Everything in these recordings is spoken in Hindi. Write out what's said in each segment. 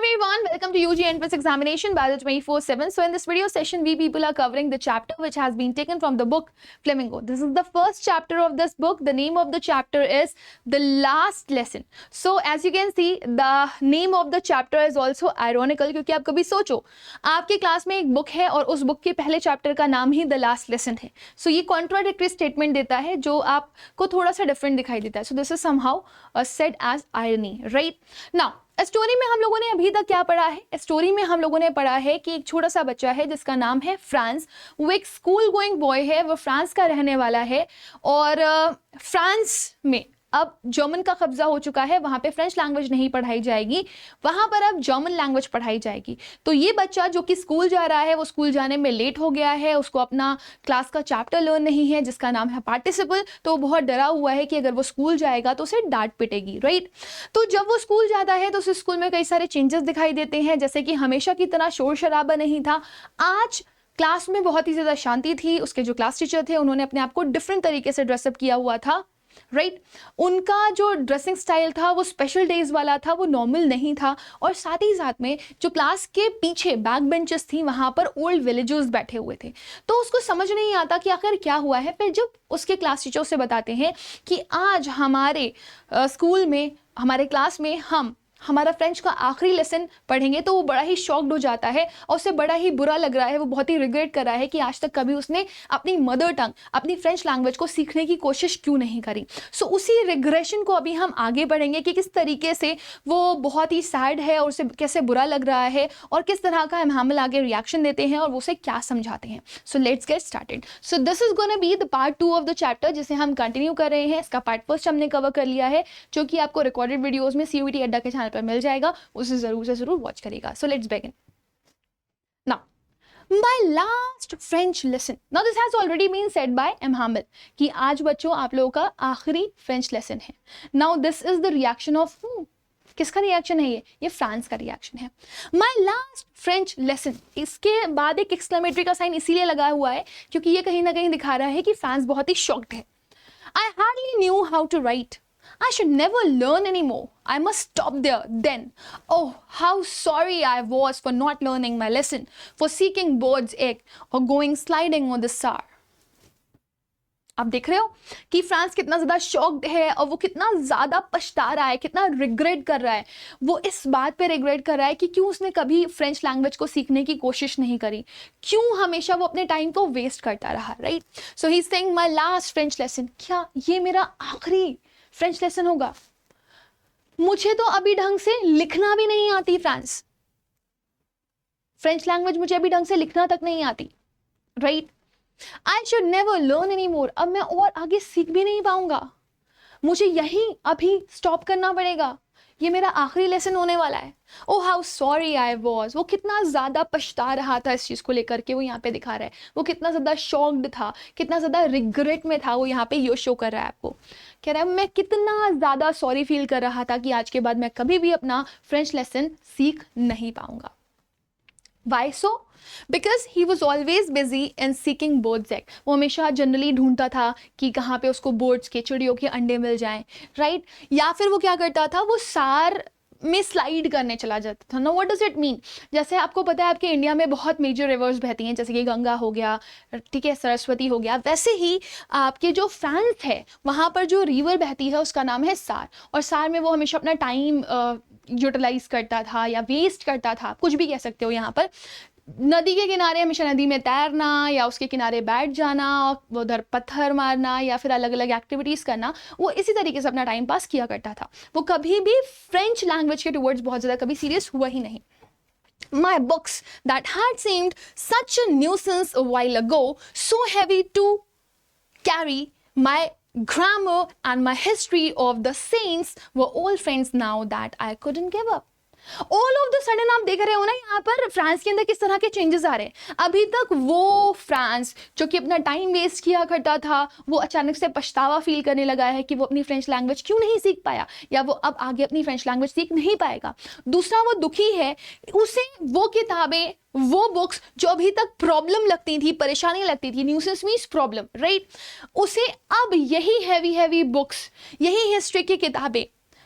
everyone, welcome to UG Entrance Examination Battle 24/7. So in this video session, we people are covering the chapter which has been taken from the book Flamingo. This is the first chapter of this book. The name of the chapter is The Last Lesson. So as you can see, the name of the chapter is also ironical क्योंकि आप कभी सोचो आपके क्लास में एक बुक है और उस बुक के पहले चैप्टर का नाम ही The Last Lesson है. So ये कॉन्ट्राडिक्टरी स्टेटमेंट देता है जो आपको थोड़ा सा डिफरेंट दिखाई देता है. So this is somehow said as irony, right? Now story में हम लोगों ने अभी तक क्या पढ़ा है? स्टोरी में हम लोगों ने पढ़ा है कि एक छोटा सा बच्चा है जिसका नाम है फ्रांस. वो एक स्कूल गोइंग बॉय है, वो फ्रांस का रहने वाला है और फ्रांस में अब जर्मन का कब्जा हो चुका है. वहां पे फ्रेंच लैंग्वेज नहीं पढ़ाई जाएगी, वहां पर अब जर्मन लैंग्वेज पढ़ाई जाएगी. तो ये बच्चा जो कि स्कूल जा रहा है वो स्कूल जाने में लेट हो गया है, उसको अपना क्लास का चैप्टर लर्न नहीं है जिसका नाम है पार्टिसिपल. तो वो बहुत डरा हुआ है कि अगर वो स्कूल जाएगा तो उसे डांट पिटेगी, राइट? तो जब वो स्कूल जाता है तो उस स्कूल में कई सारे चेंजेस दिखाई देते हैं, जैसे कि हमेशा की तरह शोर शराबा नहीं था. आज क्लास में बहुत ही ज्यादा शांति थी. उसके जो क्लास टीचर थे उन्होंने अपने आप को डिफरेंट तरीके से ड्रेसअप किया हुआ था, राइट? उनका जो ड्रेसिंग स्टाइल था वो स्पेशल डेज वाला था, वो नॉर्मल नहीं था. और साथ ही साथ में जो क्लास के पीछे बैक बेंचेस थी वहां पर ओल्ड विलेजर्स बैठे हुए थे. तो उसको समझ नहीं आता कि आखिर क्या हुआ है. फिर जब उसके क्लास टीचर उसे बताते हैं कि आज हमारे स्कूल में, हमारे क्लास में हम हमारा फ्रेंच का आखिरी लेसन पढ़ेंगे, तो वो बड़ा ही शॉक्ड हो जाता है और उसे बड़ा ही बुरा लग रहा है. वो बहुत ही रिग्रेट कर रहा है कि आज तक कभी उसने अपनी मदर टंग, अपनी फ्रेंच लैंग्वेज को सीखने की कोशिश क्यों नहीं करी. सो उसी रिग्रेशन को अभी हम आगे बढ़ेंगे कि किस तरीके से वो बहुत ही सैड है और उसे कैसे बुरा लग रहा है और किस तरह का हम आगे रिएक्शन देते हैं और वो उसे क्या समझाते हैं. So let's get started. So this is gonna be the part 2 of the chapter जिसे हम कंटिन्यू कर रहे हैं. इसका पार्ट फर्स्ट हमने कवर कर लिया है जो कि आपको रिकॉर्डेड वीडियोज में CUET अड्डा के चैनल पर मिल जाएगा, उसे जरूर से जरूर वॉच करेगा. So let's begin. Now My last French lesson. Now this has already been said by M. Hamel कि आज बच्चों आप लोगों का आखिरी फ्रेंच लेसन है. Now this is the reaction of who? किसका रिएक्शन है ये फ्रांस का रिएक्शन है. My last French lesson. इसके बाद एक एक्सक्लेमेटरी का साइन इसीलिए लगा हुआ है क्योंकि ये कहीं ना कहीं दिखा रहा है कि फ्रांस बहुत ही शॉक्ड है. I hardly knew how to write. I should never learn anymore. I must stop there then. Oh, how sorry I was for not learning my lesson, for seeking bird's egg or going sliding on the Saar. आप देख रहे हो कि फ्रांस कितना ज़्यादा शॉक्ड है और वो कितना ज़्यादा पछता रहा है, कितना रिग्रेट कर रहा है. वो इस बात पे रिग्रेट कर रहा है कि क्यों उसने कभी फ्रेंच लैंग्वेज को सीखने की कोशिश नहीं करी, क्यों हमेशा वो अपने टाइम को वेस्ट करता रहा, right? So he is saying my last French lesson. क्या ये मेरा आखिरी फ्रेंच लेसन होगा? मुझे तो अभी ढंग से लिखना भी नहीं आती फ्रेंच लैंग्वेज मुझे अभी ढंग से लिखना तक नहीं आती, right? I should never learn any more. अब मैं और आगे सीख भी नहीं पाऊंगा, मुझे यही अभी स्टॉप करना पड़ेगा, ये मेरा आखिरी लेसन होने वाला है. ओ हाउ सॉरी आई वॉज. वो कितना ज़्यादा पछता रहा था इस चीज़ को लेकर के, वो यहाँ पे दिखा रहा है. वो कितना ज़्यादा शॉक्ड था, कितना ज़्यादा रिग्रेट में था, वो यहाँ पे ये शो कर रहा है आपको. कह रहा है मैं कितना ज़्यादा सॉरी फील कर रहा था कि आज के बाद मैं कभी भी अपना फ्रेंच लेसन सीख नहीं पाऊंगा. Why so? Because he was always busy in seeking birds' egg. वो हमेशा जनरली ढूंढता था कि कहाँ पे उसको बर्ड्स के, चिड़ियों के अंडे मिल जाएं, राइट? या फिर वो क्या करता था, वो सार में स्लाइड करने चला जाता था. Know what does it mean? जैसे आपको पता है आपके इंडिया में बहुत मेजर रिवर्स बहती हैं, जैसे कि गंगा हो गया, ठीक है, सरस्वती हो गया. वैसे ही आपके जो फ्रांस है वहाँ पर जो रिवर बहती है उसका नाम है सार. और सार में वो हमेशा अपना टाइम यूटिलाइज करता था या वेस्ट करता था, कुछ भी कह सकते हो. यहाँ पर नदी के किनारे हमेशा नदी में तैरना या उसके किनारे बैठ जाना, उधर पत्थर मारना या फिर अलग अलग एक्टिविटीज़ करना, वो इसी तरीके से अपना टाइम पास किया करता था. वो कभी भी फ्रेंच लैंग्वेज के टुवर्ड्स बहुत ज़्यादा कभी सीरियस हुआ ही नहीं. My books that had seemed such a nuisance a while ago, so heavy to carry, my grammar and my history of the saints were all friends now that I couldn't give up. All of the sudden आप देख रहे हो ना यहाँ पर फ्रांस के अंदर किस तरह के चेंजेस आ रहे हैं. अभी तक वो फ्रांस जो कि अपना टाइम वेस्ट किया करता था, वो अचानक से पछतावा फील करने लगा है कि वो अपनी फ्रेंच लैंग्वेज क्यों नहीं सीख पाया या वो अब आगे अपनी फ्रेंच लैंग्वेज सीख नहीं पाएगा. दूसरा, वो दुखी है, उसे वो किताबें, वो बुक्स जो अभी तक प्रॉब्लम लगती थी, परेशानी लगती थी, न्यूसेंस मीन्स प्रॉब्लम, राइट? उसे अब यही हैवी बुक्स, यही हिस्ट्री की किताबें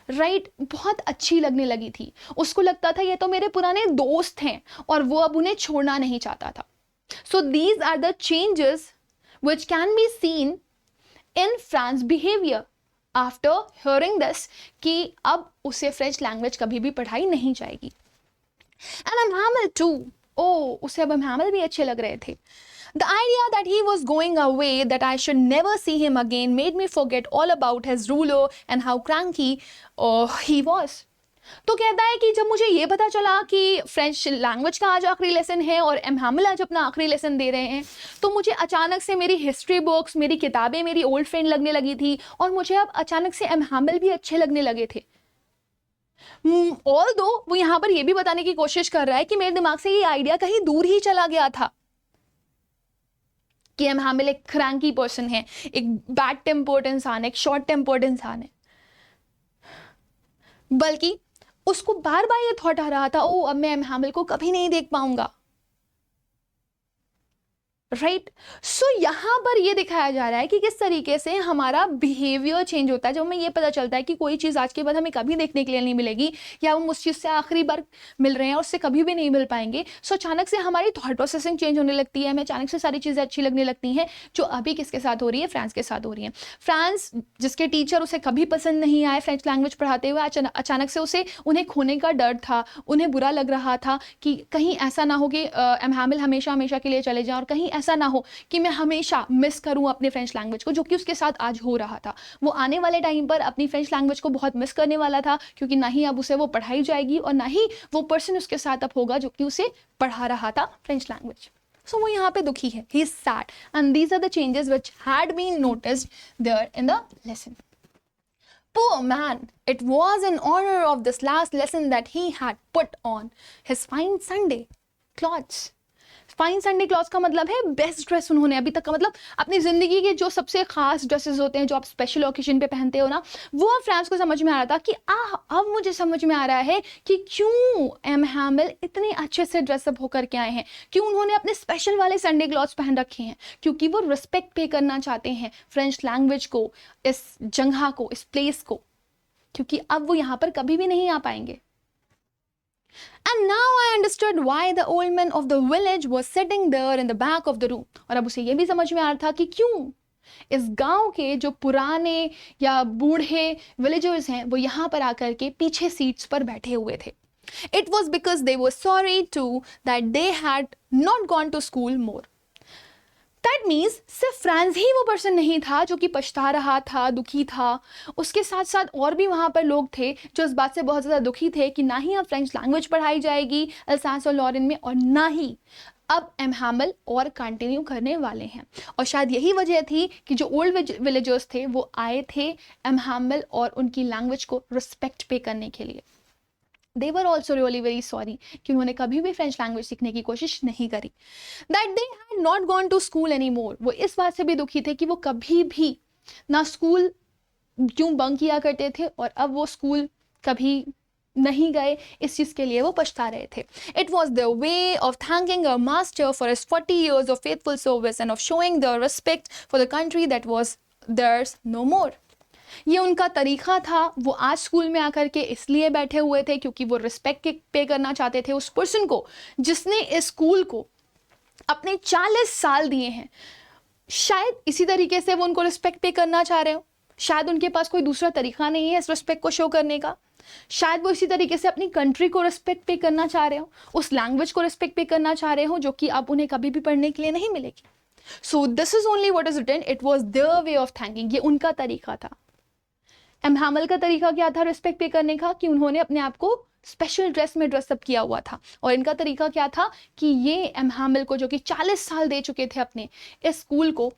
राइट, बहुत अच्छी लगने लगी थी। उसको लगता था ये तो मेरे पुराने दोस्त हैं और वो अब उन्हें छोड़ना नहीं चाहता था। So these are the changes which can be seen in Franz behaviour after hearing this, कि अब उसे फ्रेंच लैंग्वेज कभी भी पढ़ाई नहीं जाएगी। एंड एमहैमिल टू, ओ उसे अब एमहैमिल भी अच्छे लग रहे थे। The idea that he was going away, that I should never see him again, made me forget all about his ruler and how cranky he was. तो कहता है कि जब मुझे ये पता चला कि फ्रेंच लैंग्वेज का आज आखिरी लेसन है और एमहैमिल आज अपना आखिरी लेसन दे रहे हैं, तो मुझे अचानक से मेरी हिस्ट्री बुक्स, मेरी किताबें मेरी ओल्ड फ्रेंड लगने लगी थी और मुझे अब अचानक से एमहैमिल भी अच्छे लगने लगे थे। ऑल्दो वो यहाँ पर ये भी बताने की कोशिश कर रहा है कि मेरे दिमाग से ये आइडिया कहीं दूर ही चला गया था कि एमहैमिल एक क्रैंकी पर्सन है, एक बैड टेम्पर्ड इंसान है, एक शॉर्ट टेम्पर्ड इंसान है, बल्कि उसको बार बार ये थॉट आ रहा था, ओ अब मैं एमहैमिल को कभी नहीं देख पाऊंगा। राइट, सो यहाँ पर ये दिखाया जा रहा है कि किस तरीके से हमारा बिहेवियर चेंज होता है जब हमें ये पता चलता है कि कोई चीज़ आज के बाद हमें कभी देखने के लिए नहीं मिलेगी, या हम उस चीज़ से आखिरी बार मिल रहे हैं और उससे कभी भी नहीं मिल पाएंगे। सो अचानक से हमारी थॉट प्रोसेसिंग चेंज होने लगती है, हमें अचानक से सारी चीज़ें अच्छी लगने लगती हैं, जो अभी किसके साथ हो रही है, फ्रांस के साथ हो रही है। फ्रांस जिसके टीचर उसे कभी पसंद नहीं आए फ्रेंच लैंग्वेज पढ़ाते हुए, अचानक से उसे उन्हें खोने का डर था, उन्हें बुरा लग रहा था कि कहीं ऐसा ना हो कि एमहैमिल हमेशा हमेशा के लिए चले जाए और कहीं ऐसा ना हो कि मैं हमेशा मिस करूं अपने फ्रेंच लैंग्वेज को, जो कि उसके साथ आज हो रहा था। वो आने वाले टाइम पर अपनी फ्रेंच लैंग्वेज को बहुत मिस करने वाला था, क्योंकि ना ही अब उसे वो पढ़ाई जाएगी और ना ही वो पर्सन उसके साथ अब होगा जो कि उसे पढ़ा रहा था फ्रेंच लैंग्वेज। सो वो यहाँ पे दुखी है, he is sad, and these are the changes which had been noticed there in the lesson. Poor man, it was in honor of this last lesson that he had put on his fine Sunday clothes. Fine Sunday cloth का मतलब है बेस्ट ड्रेस उन्होंने अभी तक का, मतलब अपनी जिंदगी के जो सबसे खास ड्रेसेस होते हैं जो आप स्पेशल ओकेजन पे पहनते हो ना, वो अब फ्रांस को समझ में आ रहा था कि अब मुझे समझ में आ रहा है कि क्यों एमहैमिल इतने अच्छे से ड्रेसअप होकर के आए हैं, क्यों उन्होंने अपने स्पेशल वाले संडे क्लॉथ्स पहन रखे हैं, क्योंकि वो रिस्पेक्ट पे करना चाहते हैं फ्रेंच लैंग्वेज को, इस जगह को, इस प्लेस को, क्योंकि अब वो यहाँ पर कभी भी नहीं आ पाएंगे। And now I understood why the old man of the village was sitting there in the back of the room. और अब उसे ये भी समझ में आ रहा था कि क्यों इस गांव के जो पुराने या बूढ़े विलेजर्स हैं वो यहाँ पर आकर के पीछे सीट्स पर बैठे हुए थे। It was because they were sorry too that they had not gone to school more. That means सिर्फ फ्रांस ही वो पर्सन नहीं था जो कि पछता रहा था, दुखी था, उसके साथ साथ और भी वहाँ पर लोग थे जो इस बात से बहुत ज़्यादा दुखी थे कि ना ही अब फ्रेंच लैंग्वेज पढ़ाई जाएगी अल्सास और लॉरेन में, और ना ही अब एमहैमिल और कंटिन्यू करने वाले हैं। और शायद यही वजह थी कि जो ओल्ड विलेजर्स थे वो आए थे एमहैमिल और उनकी लैंग्वेज को रिस्पेक्ट पे करने के लिए। They were also really very sorry कि उन्होंने कभी भी फ्रेंच लैंग्वेज सीखने की कोशिश नहीं करी। That they had not gone to school anymore. वो इस बात से भी दुखी थे कि वो कभी भी ना स्कूल क्यों बंक किया करते थे और अब वो स्कूल कभी नहीं गए, इस चीज़ के लिए वो पछता रहे थे। It was their way of thanking our master for his 40 years of faithful service and of showing their respect for the country that was theirs no more. ये उनका तरीका था, वो आज स्कूल में आकर के इसलिए बैठे हुए थे क्योंकि वो रिस्पेक्ट पे करना चाहते थे उस पर्सन को जिसने इस स्कूल को अपने 40 साल दिए हैं। शायद इसी तरीके से वो उनको रिस्पेक्ट पे करना चाह रहे हो, शायद उनके पास कोई दूसरा तरीका नहीं है इस रिस्पेक्ट को शो करने का, शायद वो इसी तरीके से अपनी कंट्री को रिस्पेक्ट पे करना चाह रहे हो, उस लैंग्वेज को रिस्पेक्ट पे करना चाह रहे हो जो कि अब उन्हें कभी भी पढ़ने के लिए नहीं मिलेगी। So this is only what is written, it was their way of thanking. ये उनका तरीका था। एमहैमिल का तरीका क्या था रिस्पेक्ट पे करने का, कि उन्होंने अपने आप को स्पेशल ड्रेस में ड्रेसअप किया हुआ था, और इनका तरीका क्या था कि ये एमहैमिल को जो कि 40 साल दे चुके थे अपने इस स्कूल को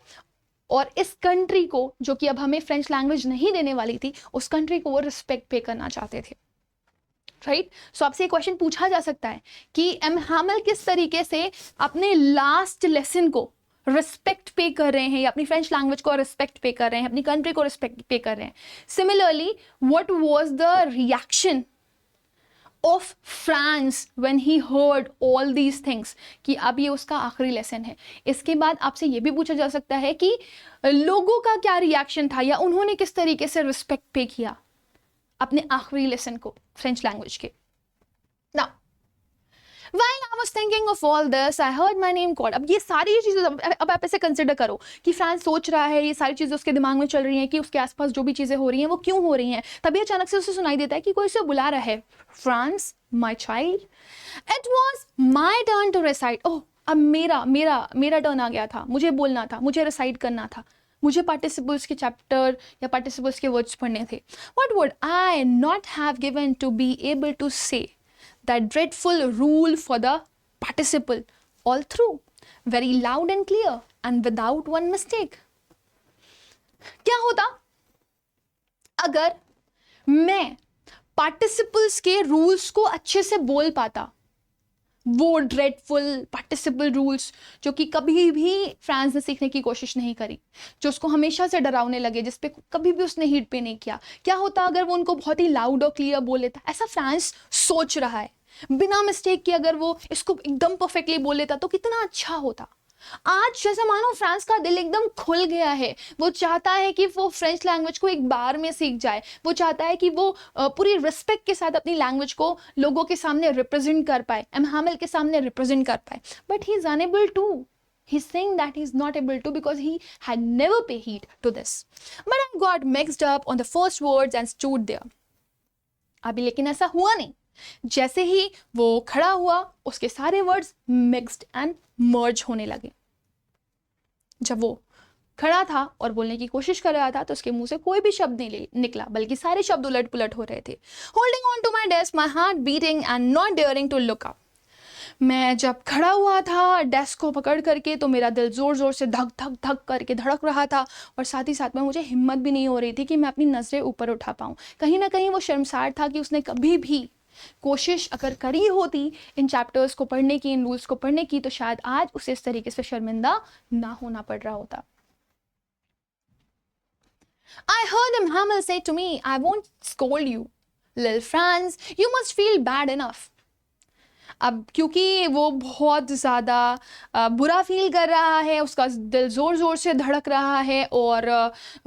और इस कंट्री को जो कि अब हमें फ्रेंच लैंग्वेज नहीं देने वाली थी, उस कंट्री को वो रिस्पेक्ट पे करना चाहते थे। राइट, सो आपसे एक क्वेश्चन पूछा जा सकता है कि एमहैमिल किस तरीके से अपने लास्ट लेसन को रिस्पेक्ट पे कर रहे हैं या अपनी फ्रेंच लैंग्वेज को रिस्पेक्ट पे कर रहे हैं, अपनी कंट्री को रिस्पेक्ट पे कर रहे हैं। Similarly what was the reaction of France when he heard all these things, कि अब ये उसका आखिरी लेसन है। इसके बाद आपसे ये भी पूछा जा सकता है कि लोगों का क्या रिएक्शन था या उन्होंने किस तरीके से रिस्पेक्ट पे किया अपने आखिरी लेसन को फ्रेंच लैंग्वेज के। Now While I was thinking of all this, I heard my name called. अब ये सारी चीज़ें, अब आप ऐसे कंसिडर करो कि फ्रांस सोच रहा है, ये सारी चीज़ें उसके दिमाग में चल रही हैं कि उसके आसपास जो भी चीज़ें हो रही हैं वो क्यों हो रही हैं, तभी अचानक से उसे सुनाई देता है कि कोई उसे बुला रहा है, France my child. It was my turn to recite. Oh, अब मेरा टर्न आ गया था, मुझे बोलना था, मुझे रिसाइट करना था, मुझे पार्टिसिपल्स के चैप्टर या पार्टिसिपल्स के वर्ड्स पढ़ने थे। What would I not have given to be able to say that dreadful rule for the participle all through, very loud and clear and without one mistake? क्या होता अगर मैं पार्टिसिपल्स के रूल्स को अच्छे से बोल पाता, वो ड्रेडफुल पार्टिसिपल रूल्स जो कि कभी भी फ्रांस ने सीखने की कोशिश नहीं करी, जो उसको हमेशा से डरावने लगे, जिस पे कभी भी उसने हीट पे नहीं किया। क्या होता अगर वो उनको बहुत ही लाउड और क्लियर बोल लेता? ऐसा फ्रांस सोच रहा है, बिना मिस्टेक के अगर वो इसको एकदम परफेक्टली बोल लेता तो कितना अच्छा होता। आज जैसे मानो फ्रांस का दिल एकदम खुल गया है, वो चाहता है कि वो फ्रेंच लैंग्वेज को एक बार में सीख जाए, वो चाहता है कि वो पूरी रिस्पेक्ट के साथ अपनी लैंग्वेज को लोगों के सामने रिप्रेजेंट कर पाए, एम हैमिल के सामने रिप्रेजेंट कर पाए, but he is unable to. He's saying that he's not able to because he had never paid heed to this. But I got mixed up on the first words and stood there. अभी लेकिन ऐसा हुआ नहीं। जैसे ही वो खड़ा हुआ, उसके सारे वर्ड्स मिक्स्ड एंड मर्ज होने लगे। जब वो खड़ा था और बोलने की कोशिश कर रहा था तो उसके मुंह से कोई भी शब्द नहीं निकला, बल्कि सारे शब्द उलट पुलट हो रहे थे। Holding on to my desk, my heart beating and not daring to look up. मैं जब खड़ा हुआ था डेस्क को पकड़ करके तो मेरा दिल जोर जोर से धक धक धक करके धड़क रहा था, और साथ ही साथ में मुझे हिम्मत भी नहीं हो रही थी कि मैं अपनी नजरें ऊपर उठा पाऊँ। कहीं ना कहीं वो शर्मसार था कि उसने कभी भी कोशिश अगर करी होती इन चैप्टर्स को पढ़ने की, इन रूल्स को पढ़ने की, तो शायद आज उसे इस तरीके से शर्मिंदा ना होना पड़ रहा होता। I heard him Hamel say to me, I won't scold you, little Franz, you must feel bad enough. अब क्योंकि वो बहुत ज़्यादा बुरा फील कर रहा है, उसका दिल ज़ोर ज़ोर से धड़क रहा है और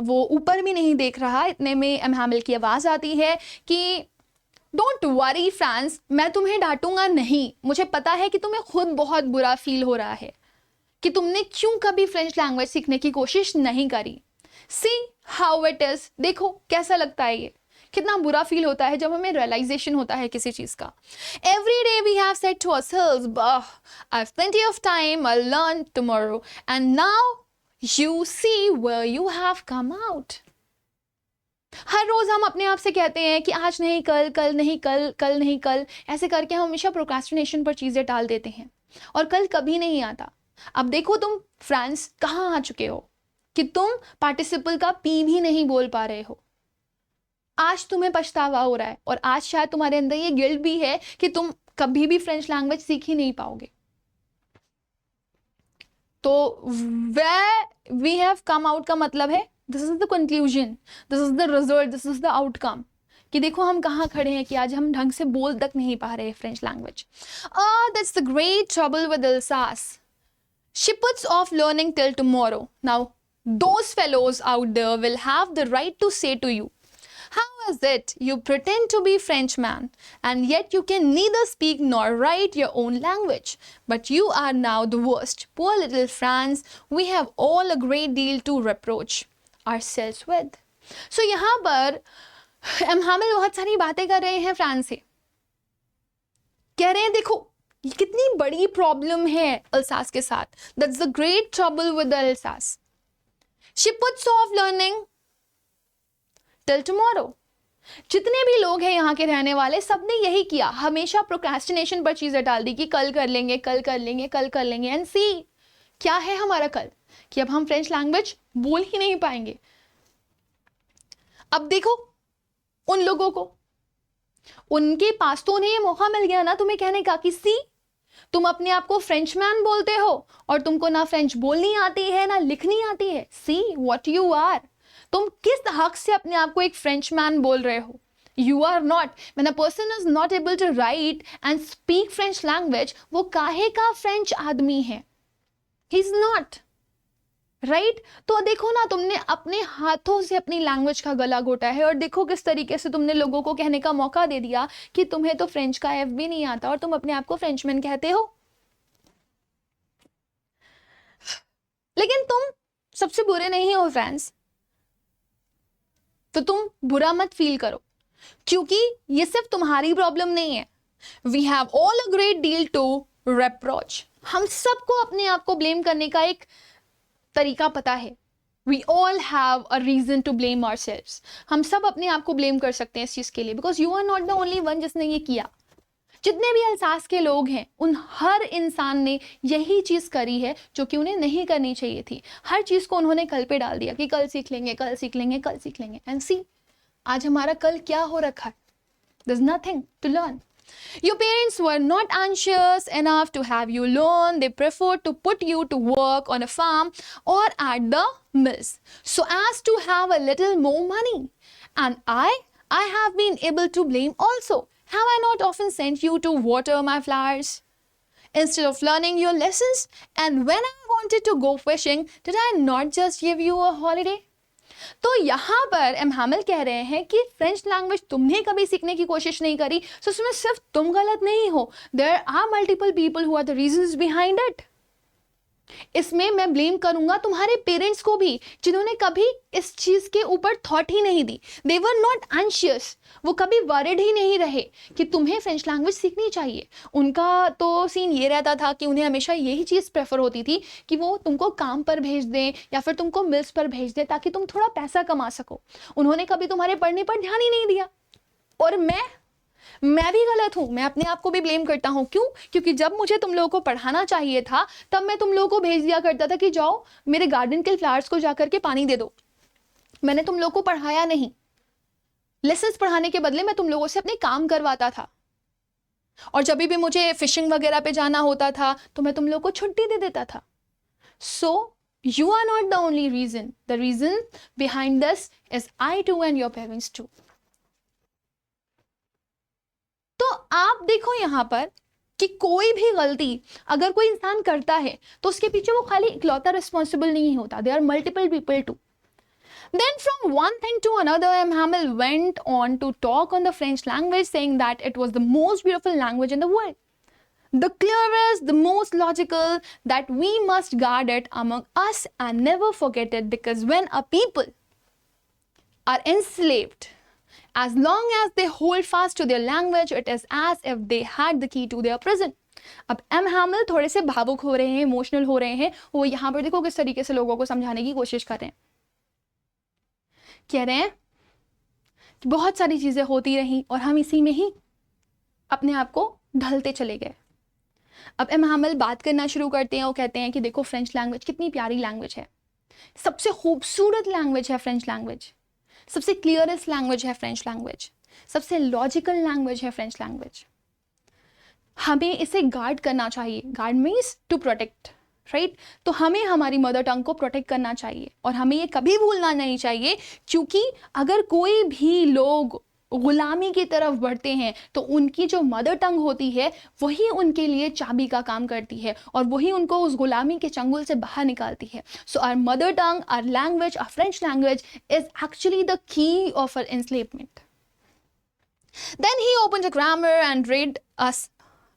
वो ऊपर भी नहीं देख रहा, इतने में एम हैमिल की आवाज़ आती है कि डोंट वरी फ्रांस, मैं तुम्हें डांटूंगा नहीं। मुझे पता है कि तुम्हें खुद बहुत बुरा फील हो रहा है कि तुमने क्यों कभी फ्रेंच लैंग्वेज सीखने की कोशिश नहीं करी। सी हाउ इट इज, देखो कैसा लगता है, ये कितना बुरा फील होता है जब हमें रियलाइजेशन होता है किसी चीज का। Every day we have said to ourselves, I have plenty of time, I learn tomorrow, and now you see where you have come out. हर रोज हम अपने आप से कहते हैं कि आज नहीं कल, कल नहीं कल, कल नहीं कल, ऐसे करके हम हमेशा प्रोक्रेस्टिनेशन पर चीजें टाल देते हैं और कल कभी नहीं आता। अब देखो तुम फ्रांस कहाँ आ चुके हो कि तुम पार्टिसिपल का पी भी नहीं बोल पा रहे हो। आज तुम्हें पछतावा हो रहा है और आज शायद तुम्हारे अंदर ये गिल्ट भी है कि तुम कभी भी फ्रेंच लैंग्वेज सीख ही नहीं पाओगे। तो वी हैव कम आउट का मतलब है this is the conclusion, this is the result, this is the outcome, कि देखो हम कहाँ खड़े हैं कि आज हम ढंग से बोल तक नहीं पा रहे French language. That's the great trouble with Alsace, she puts off learning till tomorrow. Now those fellows out there will have the right to say to you, how is it you pretend to be Frenchman and yet you can neither speak nor write your own language, but you are now the worst. Poor little France, we have all a great deal to reproach ourselves with. So यहाँ पर एम हैमिल बहुत सारी बातें कर रहे हैं फ्रांस से, कह रहे हैं देखो ये कितनी बड़ी प्रॉब्लम है अल्सास के साथ। That's the great trouble with the Alsace. She puts off learning till tomorrow. जितने भी लोग हैं यहाँ के रहने वाले, सबने यही किया, हमेशा प्रोक्रेस्टिनेशन पर चीजें डाल दी कि कल कर लेंगे, कल कर लेंगे, कल कर लेंगे। एंड सी क्या है हमारा कल, कि अब हम फ्रेंच लैंग्वेज बोल ही नहीं पाएंगे। अब देखो उन लोगों को, उनके पास तो उन्हें ये मौका मिल गया ना तुम्हें कहने का कि सी तुम अपने आप को फ्रेंचमैन बोलते हो और तुमको ना फ्रेंच बोलनी आती है ना लिखनी आती है। सी व्हाट यू आर, तुम किस हक से अपने आप को एक फ्रेंचमैन बोल रहे हो? You are not. When a person is not able to write and speak French language, वो काहे का फ्रेंच आदमी है? He is not. राइट तो देखो ना, तुमने अपने हाथों से अपनी लैंग्वेज का गला घोटा है, और देखो किस तरीके से तुमने लोगों को कहने का मौका दे दिया कि तुम्हें तो फ्रेंच का एफ भी नहीं आता और तुम अपने आप को फ्रेंचमैन कहते हो। लेकिन तुम सबसे बुरे नहीं हो फ्रेंड्स, तो तुम बुरा मत फील करो, क्योंकि ये सिर्फ तुम्हारी प्रॉब्लम नहीं है। We have all a great deal to reproach। हम सबको अपने आप को ब्लेम करने का एक तरीका पता है। We all have a reason to blame ourselves। हम सब अपने आप को ब्लेम कर सकते हैं इस चीज के लिए, because you are not the only one जिसने ये किया। जितने भी अल्सास के लोग हैं, उन हर इंसान ने यही चीज करी है जो कि उन्हें नहीं करनी चाहिए थी। हर चीज को उन्होंने कल पे डाल दिया कि कल सीख लेंगे, कल सीख लेंगे, कल सीख लेंगे। एंड सी, आज हमारा कल क्या हो रखा है? There's nothing to learn। Your parents were not anxious enough to have you learn. They preferred to put you to work on a farm or at the mills so as to have a little more money. And I have been able to blame also. Have I not often sent you to water my flowers instead of learning your lessons? And when I wanted to go fishing, did I not just give you a holiday? तो यहाँ पर एम हैमिल कह रहे हैं कि फ्रेंच लैंग्वेज तुमने कभी सीखने की कोशिश नहीं करी, तो उसमें सिर्फ तुम गलत नहीं हो। There are multiple people who are the reasons behind it. इसमें मैं ब्लेम करूंगा तुम्हारे पेरेंट्स को भी, जिन्होंने कभी इस चीज के ऊपर थॉट ही नहीं दी। दे वर नॉट एंशियस, वो कभी वरिड ही नहीं रहे कि तुम्हें फ्रेंच लैंग्वेज सीखनी चाहिए। उनका तो सीन ये रहता था कि उन्हें हमेशा यही चीज प्रेफर होती थी कि वो तुमको काम पर भेज दें या फिर तुमको मिल्स पर भेज दें ताकि तुम थोड़ा पैसा कमा सको। उन्होंने कभी तुम्हारे पढ़ने पर ध्यान ही नहीं दिया। और मैं भी गलत हूं, मैं अपने आप को भी ब्लेम करता हूं। क्यों? क्योंकि जब मुझे तुम लोगों को पढ़ाना चाहिए था, तब मैं तुम लोगों को भेज दिया करता था कि जाओ मेरे गार्डन के फ्लावर्स को जाकर के पानी दे दो। मैंने तुम लोगों को पढ़ाया नहीं। लेसन्स पढ़ाने के बदले मैं तुम लोगों से अपने काम करवाता था। और जब भी मुझे फिशिंग वगैरह पे जाना होता था तो मैं तुम लोगों को छुट्टी दे देता था। So you are not the only reason. The reason behind this is I too and your parents too. तो आप देखो यहां पर कि कोई भी गलती अगर कोई इंसान करता है तो उसके पीछे वो खाली इकलौता रिस्पॉन्सिबल नहीं होता। There are multiple people too. Then from one thing to another, M. Hamel went on to talk on the French language, saying that it was the most beautiful language in the world, the clearest, the most logical, that we must guard it among us and never forget it, because when a people are enslaved, as long as they hold fast to their language, it is as if they had the key to their prison. अब एम हैमिल थोड़े से भावुक हो रहे हैं, इमोशनल हो रहे हैं। वो यहाँ पर देखो किस तरीके से लोगों को समझाने की कोशिश कर रहे हैं। कह रहे हैं कि बहुत सारी चीजें होती रहीं और हम इसी में ही अपने आप को ढलते चले गए। अब एम हैमिल बात करना शुरू करते हैं। वो कहते हैं कि देखो फ्रेंच लैंग्वेज कितनी प्यारी लैंग्वेज है, सबसे खूबसूरत लैंग्वेज है फ्रेंच लैंग्वेज, सबसे क्लियरेस्ट लैंग्वेज है फ्रेंच लैंग्वेज, सबसे लॉजिकल लैंग्वेज है फ्रेंच लैंग्वेज। हमें इसे गार्ड करना चाहिए। Guard means to protect, right? तो हमें हमारी मदर टंग को प्रोटेक्ट करना चाहिए और हमें ये कभी भूलना नहीं चाहिए, क्योंकि अगर कोई भी लोग गुलामी की तरफ बढ़ते हैं तो उनकी जो मदर टंग होती है वही उनके लिए चाबी का काम करती है और वही उनको उस गुलामी के चंगुल से बाहर निकालती है। So our mother tongue, our language, our French language is actually the key of our enslavement. Then he opened a grammar and read us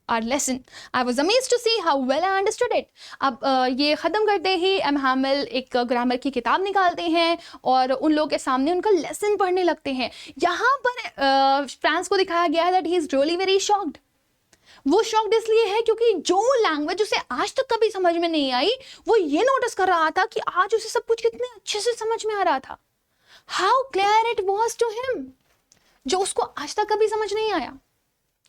our lesson. I was amazed to see how well I understood it. अब ये ख़त्म करते ही एम हैमिल एक ग्रामर की किताब निकालते हैं और उन लोगों के सामने उनका लेसन पढ़ने लगते हैं। यहाँ पर फ्रांस को दिखाया गया है that he is really very shocked. वो शॉक्ड इसलिए है क्योंकि जो लैंग्वेज उसे आज तक कभी समझ में नहीं आई, वो ये नोटिस कर रहा था कि आज उसे सब कुछ कितने अच्छे से समझ में आ रहा था। How clear it was to him, जो उसको आज तक कभी समझ नहीं आया।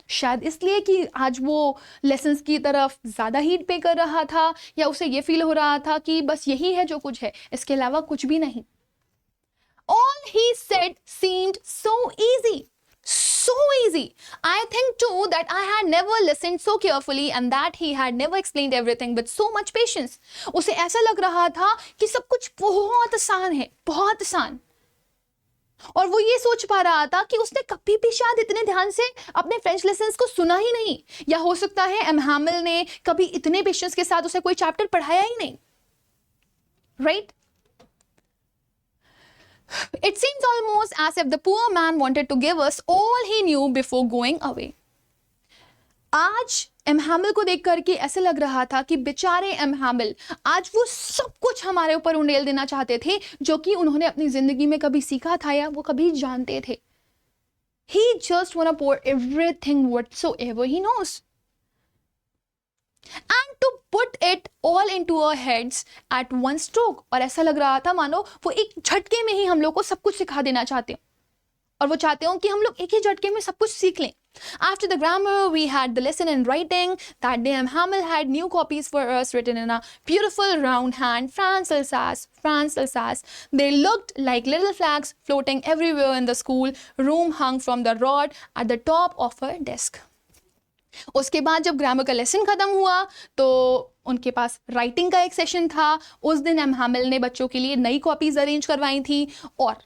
शायद इसलिए कि आज वो लेसन्स की तरफ ज़्यादा हीट पे कर रहा था, या उसे ये फील हो रहा था कि बस यही है जो कुछ है, इसके अलावा कुछ भी नहीं। All he said seemed so easy. So easy. I think too that I had never listened so carefully and that he had never explained everything with so much patience. उसे ऐसा लग रहा था कि सब कुछ बहुत आसान है, बहुत आसान। और वो ये सोच पा रहा था कि उसने कभी भी शायद इतने ध्यान से अपने फ्रेंच लेसन्स को सुना ही नहीं, या हो सकता है एम हैमिल ने कभी इतने पेशेंस के साथ उसे कोई चैप्टर पढ़ाया ही नहीं। right? It seems almost as if the poor man wanted to give us all he knew before going away. आज एम हैमिल को देख करके ऐसे लग रहा था कि बेचारे एम हैमिल आज वो सब कुछ हमारे ऊपर उंडेल देना चाहते थे जो कि उन्होंने अपनी जिंदगी में कभी सीखा था या वो कभी जानते थे. He just wanna pour everything whatsoever he knows. And to put it all into our heads at one stroke. और ऐसा लग रहा था मानो वो एक झटके में ही हम लोग को सब कुछ सिखा देना चाहते हो और वो चाहते हो कि हम लोग एक ही झटके में सब कुछ सीख लें. After the grammar, we had the lesson in writing. That day, M. Hamill had new copies for us written in a beautiful round hand, France, Alsace, France, Alsace. They looked like little flags floating everywhere in the school room, hung from the rod at the top of her desk. उसके बाद जब ग्रामर का लेसन खत्म हुआ तो उनके पास राइटिंग का एक सेशन था. उस दिन एम हैमिल ने बच्चों के लिए नई कॉपीज अरेंज करवाई थी और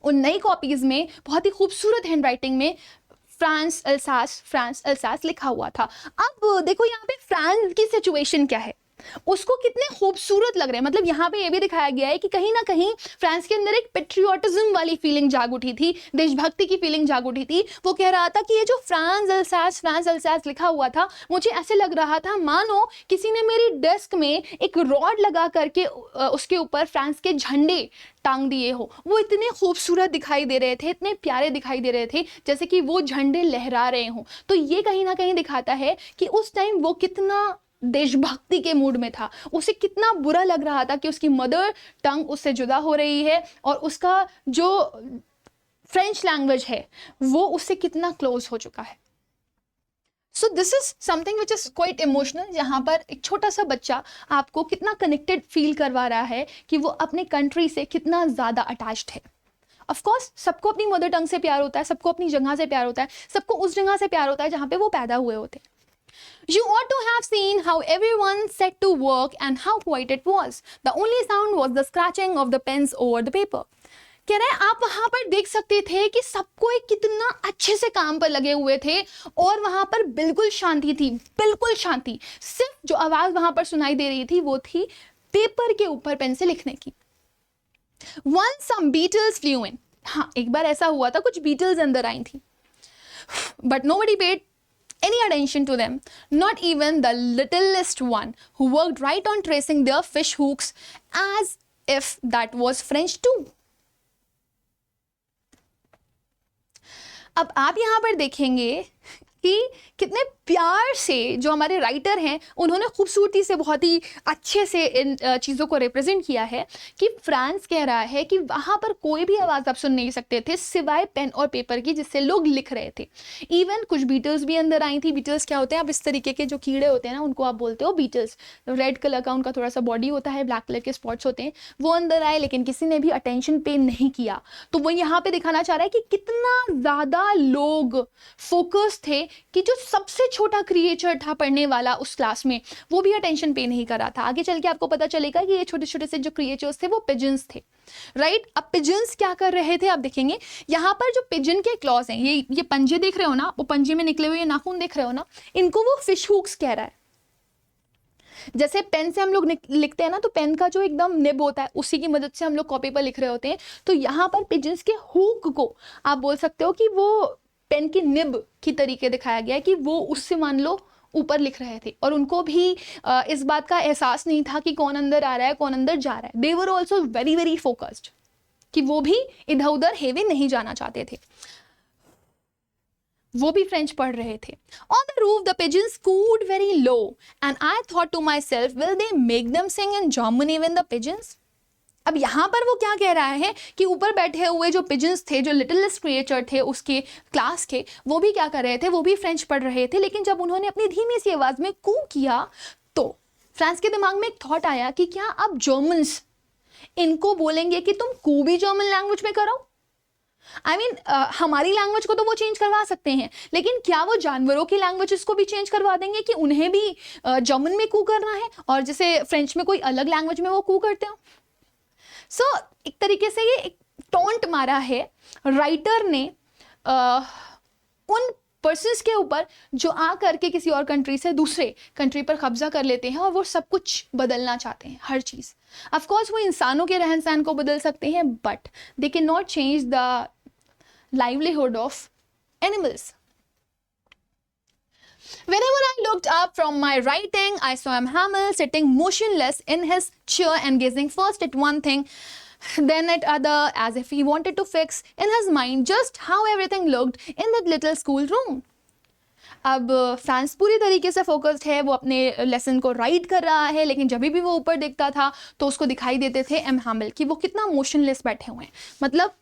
उन नई कॉपीज में बहुत ही खूबसूरत हैंड राइटिंग में फ्रांस अल्सास लिखा हुआ था. अब देखो यहाँ पे फ्रांस की सिचुएशन क्या है, उसको कितने खूबसूरत लग रहे हैं. मतलब यहाँ पे ये भी दिखाया गया है कि कहीं ना कहीं फ्रांस के अंदर एक पेट्रियोटिज्म वाली फीलिंग जाग उठी थी, देशभक्ति की फीलिंग जाग उठी थी. वो कह रहा था कि ये जो फ्रांस अल्सास लिखा हुआ था, मुझे ऐसे लग रहा था मानो किसी ने मेरी डेस्क में एक रॉड लगा करके उसके ऊपर फ्रांस के झंडे टांग दिए हो. वो इतने खूबसूरत दिखाई दे रहे थे, इतने प्यारे दिखाई दे रहे थे, जैसे कि वो झंडे लहरा रहे हों. तो ये कहीं ना कहीं दिखाता है कि उस टाइम वो कितना देशभक्ति के मूड में था. उसे कितना बुरा लग रहा था कि उसकी मदर टंग उससे जुदा हो रही है और उसका जो फ्रेंच लैंग्वेज है वो उससे कितना क्लोज हो चुका है. सो this is something which is quite emotional, जहाँ पर एक छोटा सा बच्चा आपको कितना कनेक्टेड फील करवा रहा है कि वो अपने कंट्री से कितना ज़्यादा अटैच्ड है. ऑफ कोर्स सबको अपनी मदर टंग से प्यार होता है, सबको अपनी जगह से प्यार होता है, सबको उस जगह से प्यार होता है जहाँ पे वो पैदा हुए होते हैं. You ought to have seen how everyone set to work and how quiet it was. The only sound was the scratching of the pens over the paper. कह रहे हैं आप वहां पर देख सकते थे कि सबको एक कितना अच्छे से काम पर लगे हुए थे और वहां पर बिल्कुल शांति थी, बिल्कुल शांति. सिर्फ जो आवाज वहां पर सुनाई दे रही थी वो थी पेपर के ऊपर पेन से लिखने की. Once some beetles flew in. हाँ, एक बार ऐसा हुआ था, कुछ बीटल्स अंदर आई थी. But nobody paid any attention to them, not even the littlest one who worked right on tracing their fish hooks as if that was French too. अब आप यहाँ पर देखेंगे कि कितने प्यार से जो हमारे राइटर हैं उन्होंने खूबसूरती से बहुत ही अच्छे से इन चीज़ों को रिप्रेजेंट किया है कि फ्रांस कह रहा है कि वहाँ पर कोई भी आवाज़ आप सुन नहीं सकते थे सिवाय पेन और पेपर की जिससे लोग लिख रहे थे. इवन कुछ बीटल्स भी अंदर आई थी. बीटल्स क्या होते हैं, आप इस तरीके के जो कीड़े होते हैं ना उनको आप बोलते हो बीटल्स. रेड कलर का उनका थोड़ा सा बॉडी होता है, ब्लैक कलर के स्पॉट्स होते हैं. वो अंदर आए लेकिन किसी ने भी अटेंशन पे नहीं किया. तो वो यहाँ पे दिखाना चाह रहा है कि कितना ज़्यादा लोग फोकस थे कि जो सबसे छोटा क्रिएचर था पढ़ने वाला उस क्लास में वो भी अटेंशन पे नहीं कर रहा था. आगे चल के आपको पता चलेगा कि ये छोटे छोटे से जो क्रिएचर्स थे वो पिजन्स थे, राइट. अब पिजन्स क्या कर रहे थे आप देखेंगे यहाँ पर जो पिजन के क्लॉज हैं, ये पंजे देख रहे हो ना, वो पंजे में निकले हुए नाखून देख रहे हो ना, इनको वो फिश हुक्स कह रहा है. जैसे पेन से हम लोग लिखते हैं ना, तो पेन का जो एकदम निब होता है उसी की मदद से हम लोग कॉपी पर लिख रहे होते हैं. तो यहाँ पर पिजन्स के हुक को आप बोल सकते हो कि वो पेन की निब की तरीके दिखाया गया है कि वो उससे मान लो ऊपर लिख रहे थे और उनको भी इस बात का एहसास नहीं था कि कौन अंदर आ रहा है कौन अंदर जा रहा है. They were also very very focused कि वो भी इधर उधर हेवे नहीं जाना चाहते थे. वो भी फ्रेंच पढ़ रहे थे. On the roof the pigeons cooed very low and I thought to myself, will they make them sing in German even the pigeons? अब यहाँ पर वो क्या कह रहा है कि ऊपर बैठे हुए जो पिजन्स थे, जो लिटिलेस्ट क्रिएचर थे उसके क्लास के, वो भी क्या कर रहे थे, वो भी फ्रेंच पढ़ रहे थे. लेकिन जब उन्होंने अपनी धीमी सी आवाज में कू किया तो फ्रांस के दिमाग में एक थॉट आया कि क्या अब जर्मन्स इनको बोलेंगे कि तुम कू भी जर्मन लैंग्वेज में करो. आई मीन हमारी लैंग्वेज को तो वो चेंज करवा सकते हैं, लेकिन क्या वो जानवरों की लैंग्वेजेस को भी चेंज करवा देंगे कि उन्हें भी जर्मन में कू करना है और जैसे फ्रेंच में कोई अलग लैंग्वेज में वो कू करते हो. सो एक तरीके से ये एक टॉन्ट मारा है राइटर ने उन पर्सन्स के ऊपर जो आ करके किसी और कंट्री से दूसरे कंट्री पर कब्जा कर लेते हैं और वो सब कुछ बदलना चाहते हैं, हर चीज़। ऑफ कोर्स वो इंसानों के रहन सहन को बदल सकते हैं, but they can not change the livelihood of animals. Whenever I looked up from my writing, I saw M. Hamel sitting motionless in his chair and gazing first at one thing, then at other, as if he wanted to fix in his mind just how everything looked in that little school room. अब फ्रांस पूरी तरीके से फोकस्ड है, वो अपने लेसन को राइट कर रहा है, लेकिन जब भी वो ऊपर देखता था तो उसको दिखाई देते थे एम हैमिल कि वो कितना मोशनलेस बैठे हुए हैं। मतलब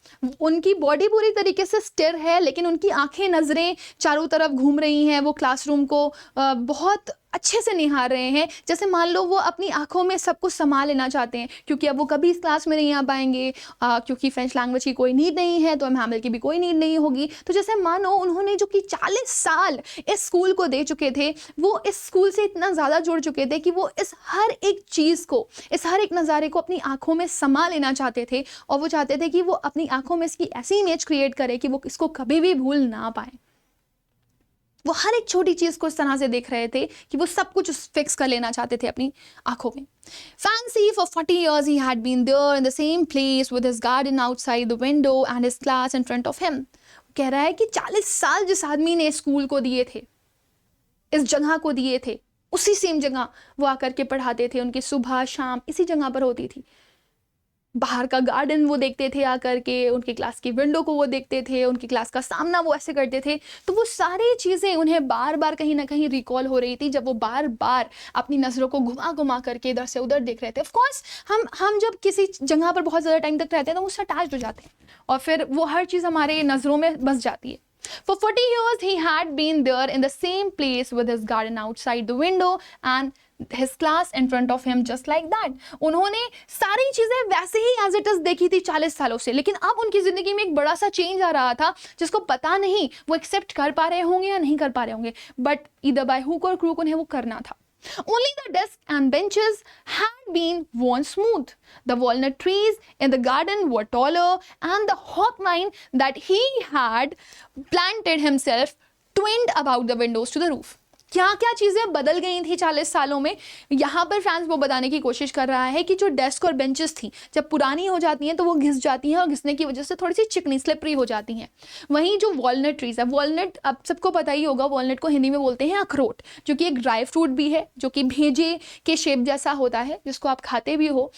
उनकी बॉडी पूरी तरीके से स्टिर है, लेकिन उनकी आंखें, नज़रें चारों तरफ घूम रही हैं। वो क्लासरूम को बहुत अच्छे से निहार रहे हैं, जैसे मान लो वो अपनी आंखों में सब कुछ समा लेना चाहते हैं, क्योंकि अब वो कभी इस क्लास में नहीं आ पाएंगे, क्योंकि फ्रेंच लैंग्वेज की कोई नीड नहीं है, तो एम हैमिल की भी कोई नीड नहीं होगी। तो जैसे मानो उन्होंने जो कि 40 साल इस स्कूल को दे चुके थे, वो इस स्कूल से इतना ज़्यादा जुड़ चुके थे कि वो इस हर एक चीज़ को, इस हर एक नज़ारे को अपनी आंखों में समा लेना चाहते थे, और वो चाहते थे कि वो अपनी आंखों में इसकी ऐसी इमेज क्रिएट करे कि वो इसको कभी भी भूल ना पाए। वो हर एक छोटी चीज को इस तरह से देख रहे थे कि वो सब कुछ फिक्स कर लेना चाहते थे अपनी आंखों में। Fancy for 40 years he had been there in the same place with his garden outside the window and his class in front of him. कह रहा है कि 40 साल जिस आदमी ने स्कूल को दिए थे, इस जगह को दिए थे, उसी सेम जगह वो आकर के पढ़ाते थे, उनकी सुबह शाम इसी जगह पर होती थी। बाहर का गार्डन वो देखते थे आकर के, उनकी क्लास की विंडो को वो देखते थे, उनकी क्लास का सामना वो ऐसे करते थे। तो वो सारी चीज़ें उन्हें बार बार कहीं ना कहीं रिकॉल हो रही थी, जब वो बार बार अपनी नज़रों को घुमा घुमा करके इधर से उधर देख रहे थे। ऑफ कोर्स हम जब किसी जगह पर बहुत ज़्यादा टाइम तक रहते हैं तो उससे अटैच हो जाते हैं, और फिर वो हर चीज़ हमारे नज़रों में बस जाती है। For 40 years he had been there in the same place with his garden outside the window and his class in front of him just like that. उन्होंने सारी चीजें वैसे ही as it is देखी थी 40 सालों से, लेकिन अब उनकी जिंदगी में एक बड़ा सा चेंज आ रहा था जिसको पता नहीं वो एक्सेप्ट कर पा रहे होंगे या नहीं कर पा रहे होंगे, बट ईदर बाय हुक और क्रूक उन्हें वो करना था। Only the desks and benches had been worn smooth. The walnut trees in the garden were taller, and the hop vine that he had planted himself twined about the windows to the roof. क्या क्या चीज़ें बदल गई थी 40 सालों में, यहाँ पर फ्रांस वो बताने की कोशिश कर रहा है कि जो डेस्क और बेंचेस थी जब पुरानी हो जाती हैं तो वो घिस जाती हैं, और घिसने की वजह से थोड़ी सी चिकनी स्लिपरी हो जाती हैं। वहीं जो वॉलनट ट्रीज है, वॉलनट अब सबको पता ही होगा, वॉलनट को हिंदी में बोलते हैं अखरोट, जो कि एक ड्राई फ्रूट भी है, जो कि भेजे के शेप जैसा होता है, जिसको आप खाते भी हो,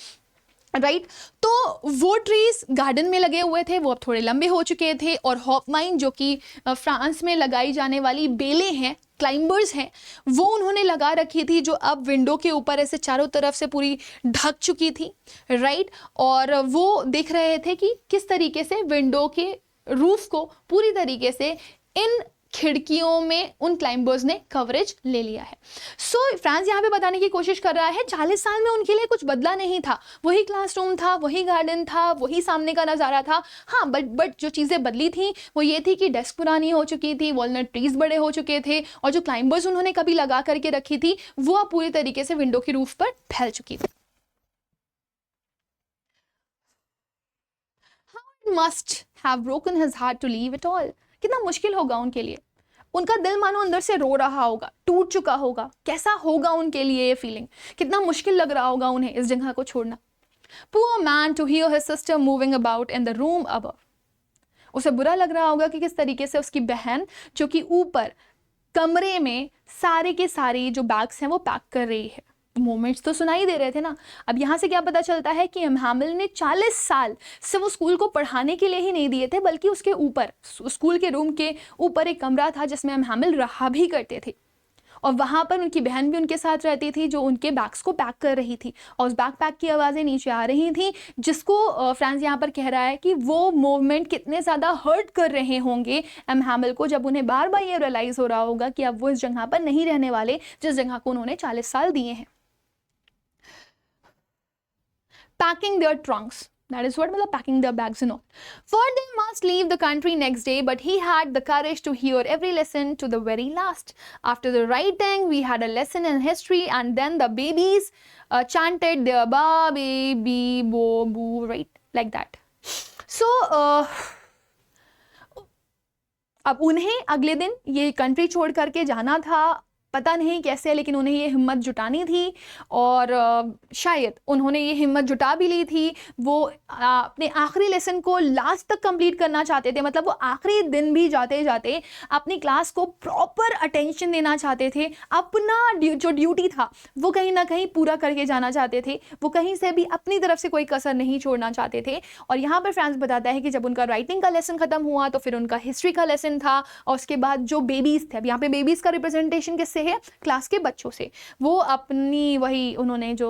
राइट। तो वो ट्रीज गार्डन में लगे हुए थे, वो अब थोड़े लंबे हो चुके थे, और हॉपमाइन जो कि फ्रांस में लगाई जाने वाली बेलें हैं, क्लाइंबर्स हैं, वो उन्होंने लगा रखी थी, जो अब विंडो के ऊपर ऐसे चारों तरफ से पूरी ढक चुकी थी, राइट। और वो देख रहे थे कि किस तरीके से विंडो के रूफ को पूरी तरीके से इन खिड़कियों में उन क्लाइंबर्स ने कवरेज ले लिया है। सो फ्रांस यहाँ पे बताने की कोशिश कर रहा है 40 साल में उनके लिए कुछ बदला नहीं था, वही क्लासरूम था, वही गार्डन था, वही सामने का नज़ारा था। हाँ, बट जो चीज़ें बदली थी वो ये थी कि डेस्क पुरानी हो चुकी थी, वॉलनट ट्रीज बड़े हो चुके थे, और जो क्लाइंबर्स उन्होंने कभी लगा करके रखी थी वो अब पूरी तरीके से विंडो की रूफ पर फैल चुकी थी। How it must have broken his heart to leave it all. कितना मुश्किल होगा उनके लिए, उनका दिल मानो अंदर से रो रहा होगा, टूट चुका होगा। कैसा होगा उनके लिए ये फीलिंग, कितना मुश्किल लग रहा होगा उन्हें इस जगह को छोड़ना। Poor man to hear his sister moving about in the room above. उसे बुरा लग रहा होगा कि किस तरीके से उसकी बहन जो कि ऊपर कमरे में सारे के सारे जो बैग्स हैं वो पैक कर रही है। मोमेंट्स तो सुनाई दे रहे थे ना। अब यहाँ से क्या पता चलता है कि एम हैमिल ने 40 साल सिर्फ वो स्कूल को पढ़ाने के लिए ही नहीं दिए थे, बल्कि उसके ऊपर, स्कूल के रूम के ऊपर एक कमरा था जिसमें एम हैमिल रहा भी करते थे, और वहाँ पर उनकी बहन भी उनके साथ रहती थी जो उनके बैग्स को पैक कर रही थी, और उस बैग पैक की आवाज़ें नीचे आ रही थी, जिसको फ्रांस यहाँ पर कह रहा है कि वो मूवमेंट कितने ज़्यादा हर्ट कर रहे होंगे एम हैमिल को, जब उन्हें बार बार ये रियलाइज़ हो रहा होगा कि अब वो इस जगह पर नहीं रहने वाले जिस जगह को उन्होंने 40 साल दिए हैं। Packing their trunks. That is what, मतलब packing their bags and all. For they must leave the country next day, but he had the courage to hear every lesson to the very last. After the writing, we had a lesson in history, and then the babies chanted their ba, baby, bo, boo, right? Like that. So, अब उन्हें अगले दिन ये कंट्री छोड़ करके जाना था, पता नहीं कैसे, लेकिन उन्हें ये हिम्मत जुटानी थी और शायद उन्होंने ये हिम्मत जुटा भी ली थी। वो अपने आखिरी लेसन को लास्ट तक कंप्लीट करना चाहते थे, मतलब वो आखिरी दिन भी जाते जाते अपनी क्लास को प्रॉपर अटेंशन देना चाहते थे, अपना जो ड्यूटी था वो कहीं ना कहीं पूरा करके जाना चाहते थे, वो कहीं से भी अपनी तरफ से कोई कसर नहीं छोड़ना चाहते थे। और यहाँ पर फ्रांस बताता है कि जब उनका राइटिंग का लेसन खत्म हुआ तो फिर उनका हिस्ट्री का लेसन था, और उसके बाद जो बेबीज़ थे, अब यहाँ पे बेबीज़ का रिप्रेजेंटेशन किससे है, क्लास के बच्चों से, वो अपनी वही उन्होंने जो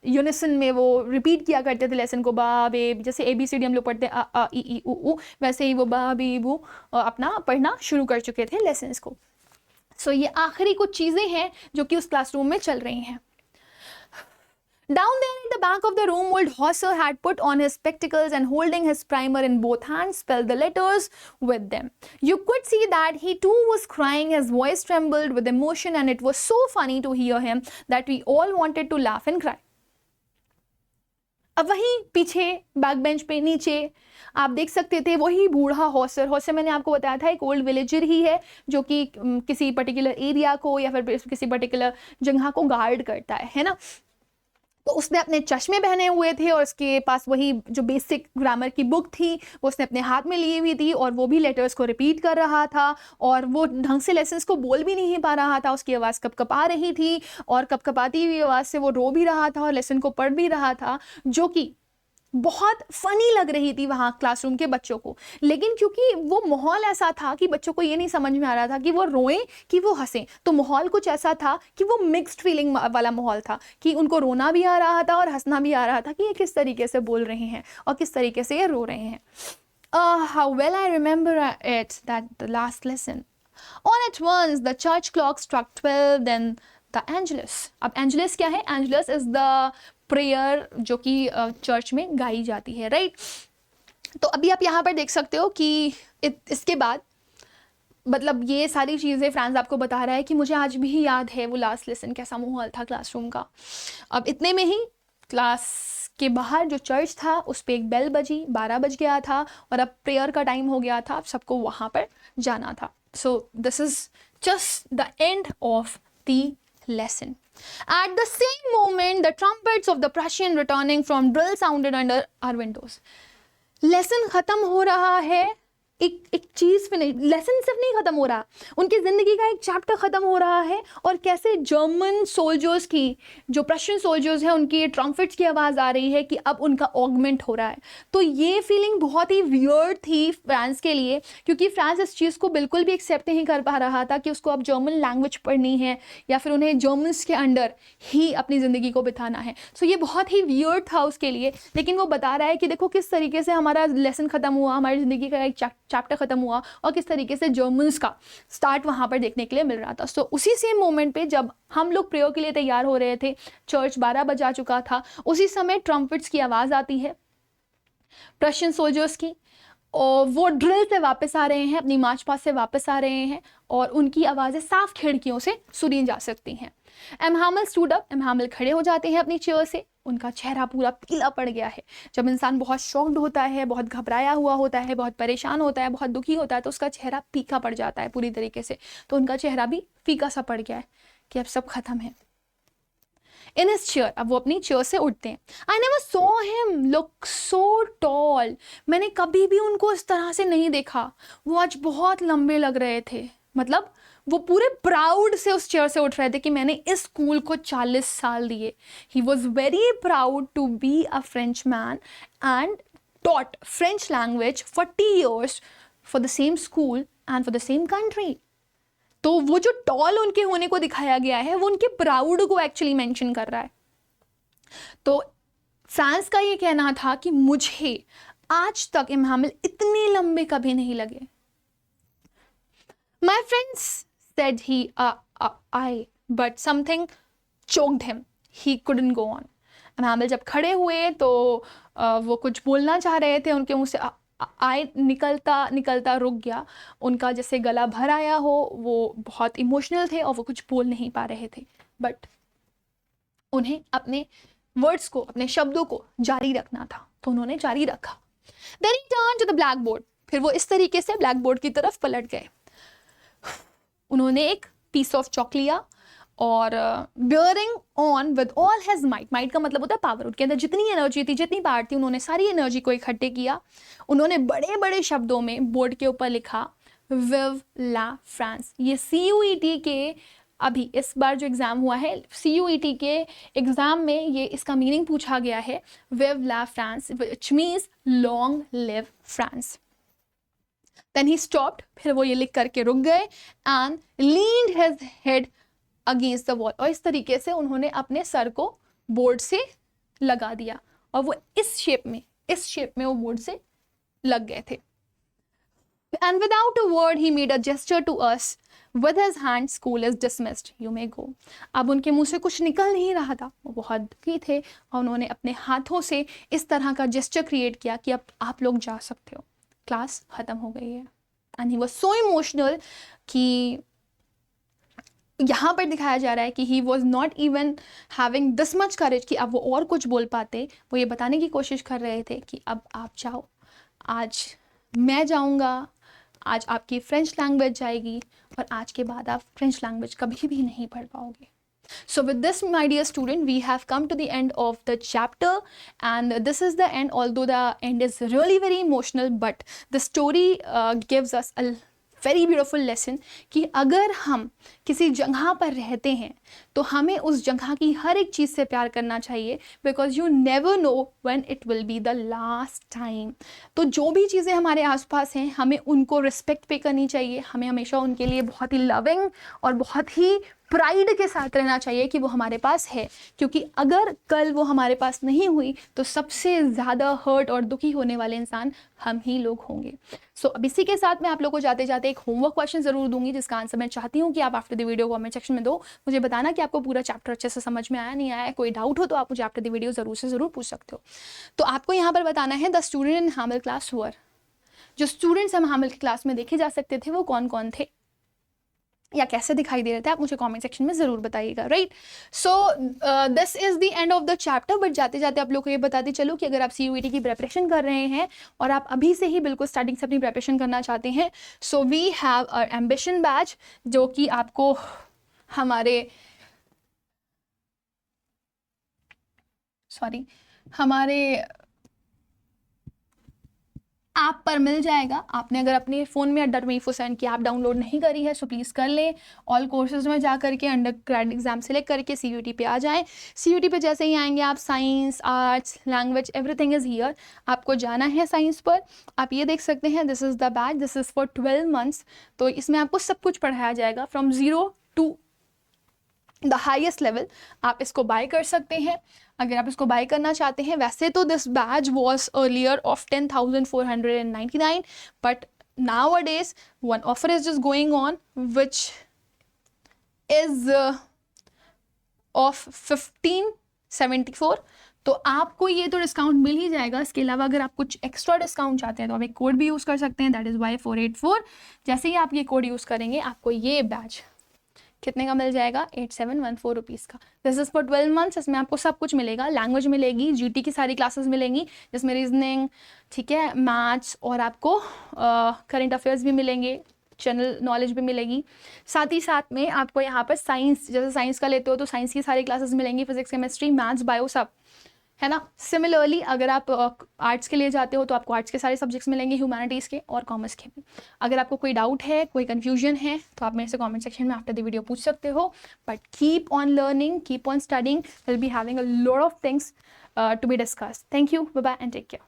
यूनिसन में वो रिपीट किया करते थे लेसन को, बा बे, जैसे ABCD हम लोग पढ़ते हैं अ ई ई उ, वैसे ही वो बा बी बू अपना पढ़ना शुरू कर चुके थे लेसन्स को। सो ये आखिरी कुछ चीज़ें हैं जो कि उस क्लासरूम में चल रही हैं। Down there in the back of the room, old Hauser had put on his spectacles and holding his primer in both hands, spelled the letters with them. You could see that he too was crying, his voice trembled with emotion, and it was so funny to hear him that we all wanted to laugh and cry. अब वहीं पीछे बैक बेंच पे नीचे आप देख सकते थे वही बूढ़ा हॉसर। हॉसर मैंने आपको बताया था एक ओल्ड विलेजर ही है जो कि किसी पर्टिकुलर एरिया को या फिर किसी पर्टिकुलर जगह को गार्ड करता है ना। तो उसने अपने चश्मे पहने हुए थे और उसके पास वही जो बेसिक ग्रामर की बुक थी वो उसने अपने हाथ में ली हुई थी, और वो भी लेटर्स को रिपीट कर रहा था, और वो ढंग से लेसन्स को बोल भी नहीं पा रहा था, उसकी आवाज़ कपकपा रही थी, और कपकपाती हुई आवाज़ से वो रो भी रहा था और लेसन को पढ़ भी रहा था, जो कि बहुत फनी लग रही थी वहाँ क्लासरूम के बच्चों को। लेकिन क्योंकि वो माहौल ऐसा था कि बच्चों को ये नहीं समझ में आ रहा था कि वो रोएं कि वो हंसें, तो माहौल कुछ ऐसा था कि वो मिक्स्ड फीलिंग वाला माहौल था कि उनको रोना भी आ रहा था और हंसना भी आ रहा था कि ये किस तरीके से बोल रहे हैं और किस तरीके से ये रो रहे हैं। How well I remember it, that the last lesson. All at once the church clock struck 12, then the Angelus. अब Angelus क्या है? Angelus is the प्रेयर जो कि चर्च में गाई जाती है, राइट। तो अभी आप यहाँ पर देख सकते हो कि इसके बाद मतलब ये सारी चीज़ें फ्रांस आपको बता रहा है कि मुझे आज भी याद है वो लास्ट लेसन कैसा माहौल था क्लासरूम का। अब इतने में ही क्लास के बाहर जो चर्च था उस पर एक बेल बजी, 12 बज गया था और अब प्रेयर का टाइम हो गया था, सबको वहाँ पर जाना था। So this is just the end of the lesson. At the same moment, the trumpets of the Prussian returning from drill sounded under our windows. Lesson खत्म हो रहा है, एक चीज़ फिनिश, लेसन सिर्फ नहीं ख़त्म हो रहा, उनकी ज़िंदगी का एक चैप्टर ख़त्म हो रहा है। और कैसे जर्मन सोल्जर्स की, जो प्रशियन सोल्जर्स हैं, उनकी ट्रम्पेट्स की आवाज़ आ रही है कि अब उनका ऑगमेंट हो रहा है। तो ये फीलिंग बहुत ही वियर्ड थी फ्रांस के लिए, क्योंकि फ्रांस इस चीज़ को बिल्कुल भी एक्सेप्ट नहीं कर पा रहा था कि उसको अब जर्मन लैंग्वेज पढ़नी है या फिर उन्हें जर्मन्स के अंडर ही अपनी ज़िंदगी को बिताना है। सो ये बहुत ही वियर्ड था उसके लिए, लेकिन वो बता रहा है कि देखो किस तरीके से हमारा लेसन ख़त्म हुआ, हमारी ज़िंदगी का एक चैप्टर ख़त्म हुआ और किस तरीके से जर्मन्स का स्टार्ट वहाँ पर देखने के लिए मिल रहा था। सो उसी सेम मोमेंट पे जब हम लोग प्रेयर के लिए तैयार हो रहे थे, चर्च 12 बजा चुका था, उसी समय ट्रम्पेट्स की आवाज़ आती है प्रशियन सोल्जर्स की, और वो ड्रिल से वापस आ रहे हैं, अपनी मार्च पास्ट से वापस आ रहे हैं, और उनकी आवाज़ें साफ खिड़कियों से सुनी जा सकती हैं। एम हामिल स्टूड अप, एम हामिल खड़े हो जाते हैं अपनी चेयर से, उनका चेहरा पूरा पीला पड़ गया है। जब इंसान बहुत शॉक्ड होता है, बहुत घबराया हुआ होता है, बहुत परेशान होता है, बहुत दुखी होता है, तो उसका चेहरा फीका पड़ जाता है पूरी तरीके से। तो उनका चेहरा भी फीका सा पड़ गया है कि अब सब खत्म है। इन हिज चेयर, अब वो अपनी चेयर से उठते हैं। I never saw him look so tall, मैंने कभी भी उनको इस तरह से नहीं देखा। वो आज बहुत लंबे लग रहे थे, मतलब वो पूरे प्राउड से उस चेयर से उठ रहे थे कि मैंने इस स्कूल को 40 साल दिए। He was very proud to be a French man and taught French language 40 years for the same school and for the same country. तो वो जो टॉल उनके होने को दिखाया गया है वो उनके प्राउड को एक्चुअली मेंशन कर रहा है। तो फ्रांस का ये कहना था कि मुझे आज तक इमामुल इतने लंबे कभी नहीं लगे। My friends said he but something choked him. He couldn't go on. इमामुल जब खड़े हुए तो वो कुछ बोलना चाह रहे थे, उनके मुंह से आय निकलता निकलता रुक गया, उनका जैसे गला भर आया हो, वो बहुत इमोशनल थे और वो कुछ बोल नहीं पा रहे थे, बट उन्हें अपने वर्ड्स को, अपने शब्दों को जारी रखना था, तो उन्होंने जारी रखा। Then he turned to the blackboard, फिर वो इस तरीके से ब्लैक बोर्ड की तरफ पलट गए। उन्होंने एक पीस ऑफ चॉक लिया और bearing on with all his might का मतलब होता है पावर, उनके अंदर जितनी एनर्जी थी, जितनी पावर थी, उन्होंने सारी एनर्जी को इकट्ठे किया। उन्होंने बड़े बड़े शब्दों में बोर्ड के ऊपर लिखा विव ला फ्रांस। ये CUET के अभी इस बार जो एग्ज़ाम हुआ है CUET के एग्ज़ाम में ये इसका मीनिंग पूछा गया है, vive la France, which means long live France. Then he stopped, फिर वो ये लिख करके रुक गए and leaned his head against the wall, और इस तरीके से उन्होंने अपने सर को बोर्ड से लगा दिया और वो इस शेप में वो बोर्ड से लग गए थे। And without a word he made a gesture to us with his hand, school is dismissed, you may go। अब उनके मुंह से कुछ निकल नहीं रहा था, वो बहुत दुखी थे और उन्होंने अपने हाथों से इस तरह का जेस्चर क्रिएट किया कि अब आप लोग जा सकते हो, क्लास ख़त्म हो गई है। And he was so emotional कि यहाँ पर दिखाया जा रहा है कि he was not even having this much करेज कि अब वो और कुछ बोल पाते। वो ये बताने की कोशिश कर रहे थे कि अब आप जाओ, आज मैं जाऊँगा, आज आपकी फ्रेंच लैंग्वेज जाएगी और आज के बाद आप फ्रेंच लैंग्वेज कभी भी नहीं पढ़ पाओगे। So with this, my dear student, we have come to the end of the chapter, and this is the end, although the end is really very emotional, but the story gives us a very beautiful lesson कि अगर हम किसी जगह पर रहते हैं तो हमें उस जगह की हर एक चीज़ से प्यार करना चाहिए, because you never know when it will be the last time. तो जो भी चीज़ें हमारे आसपास हैं हमें उनको रिस्पेक्ट पे करनी चाहिए, हमें हमेशा उनके लिए बहुत ही लविंग और बहुत ही प्राइड के साथ रहना चाहिए कि वो हमारे पास है, क्योंकि अगर कल वो हमारे पास नहीं हुई तो सबसे ज़्यादा हर्ट और दुखी होने वाले इंसान हम ही लोग होंगे। सो अब इसी के साथ मैं आप लोग को जाते जाते एक होमवर्क क्वेश्चन ज़रूर दूंगी, जिसका आंसर मैं चाहती हूँ कि आप after the video comment section में दो, मुझे बताना कि आपको पूरा चैप्टर अच्छे से समझ में आया नहीं आया। कोई डाउट हो तो आप मुझे आफ्टर द वीडियो ज़रूर से ज़रूर पूछ सकते हो। तो आपको यहाँ पर बताना है the student in Hamid class हुआ, जो स्टूडेंट्स हम हामिल की क्लास में देखे जा सकते थे वो कौन कौन थे या कैसे दिखाई दे रहे थे, आप मुझे कमेंट सेक्शन में ज़रूर बताइएगा। Right, so this is the end of the chapter. But जाते जाते आप लोग को ये बताते चलो कि अगर आप CUET की प्रिपरेशन कर रहे हैं और आप अभी से ही बिल्कुल स्टार्टिंग से अपनी प्रिपरेशन करना चाहते हैं, so we have a ambition batch, जो कि आपको हमारे ऐप पर मिल जाएगा। आपने अगर अपने फ़ोन में Adda24 की ऐप डाउनलोड नहीं करी है सो प्लीज़ कर लें। ऑल कोर्सेज में जा करके अंडर ग्रेड एग्जाम सेलेक्ट करके CUET पे आ जाएं। CUET पे जैसे ही आएंगे आप science, arts, language, everything is here. आपको जाना है साइंस पर, आप ये देख सकते हैं this is the batch, this is for 12 months. तो इसमें आपको सब कुछ पढ़ाया जाएगा from 0 to the highest level. आप इसको बाय कर सकते हैं अगर आप इसको बाय करना चाहते हैं। वैसे तो this batch was earlier of 10,499, but now a days one offer is just going on which is of 1574। तो आपको ये तो डिस्काउंट मिल ही जाएगा। इसके अलावा अगर आप कुछ एक्स्ट्रा डिस्काउंट चाहते हैं तो आप एक कोड भी यूज़ कर सकते हैं, दैट इज़ Y484। जैसे ही आप ये कोड यूज़ करेंगे आपको ये बैच कितने का मिल जाएगा, 8714 रुपीज़ का। This is for 12 months. इसमें आपको सब कुछ मिलेगा, लैंग्वेज मिलेगी, GT की सारी क्लासेस मिलेंगी जिसमें रीजनिंग, ठीक है, मैथ्स, और आपको करंट अफेयर्स भी मिलेंगे, जनरल नॉलेज भी मिलेगी। साथ ही साथ में आपको यहाँ पर साइंस, जैसे साइंस का लेते हो तो साइंस की सारी क्लासेस मिलेंगी, फिजिक्स, केमिस्ट्री, मैथ्स, बायो, सब है ना। सिमिलरली अगर आप आर्ट्स के लिए जाते हो तो आपको आर्ट्स के सारे सब्जेक्ट्स मिलेंगे, ह्यूमैनिटीज़ के और कॉमर्स के भी। अगर आपको कोई डाउट है, कोई कन्फ्यूजन है तो आप मेरे से कमेंट सेक्शन में आफ्टर द वीडियो पूछ सकते हो। But keep on learning, keep on studying, will be having a lot of things to be discussed. Thank you, bye bye and take care.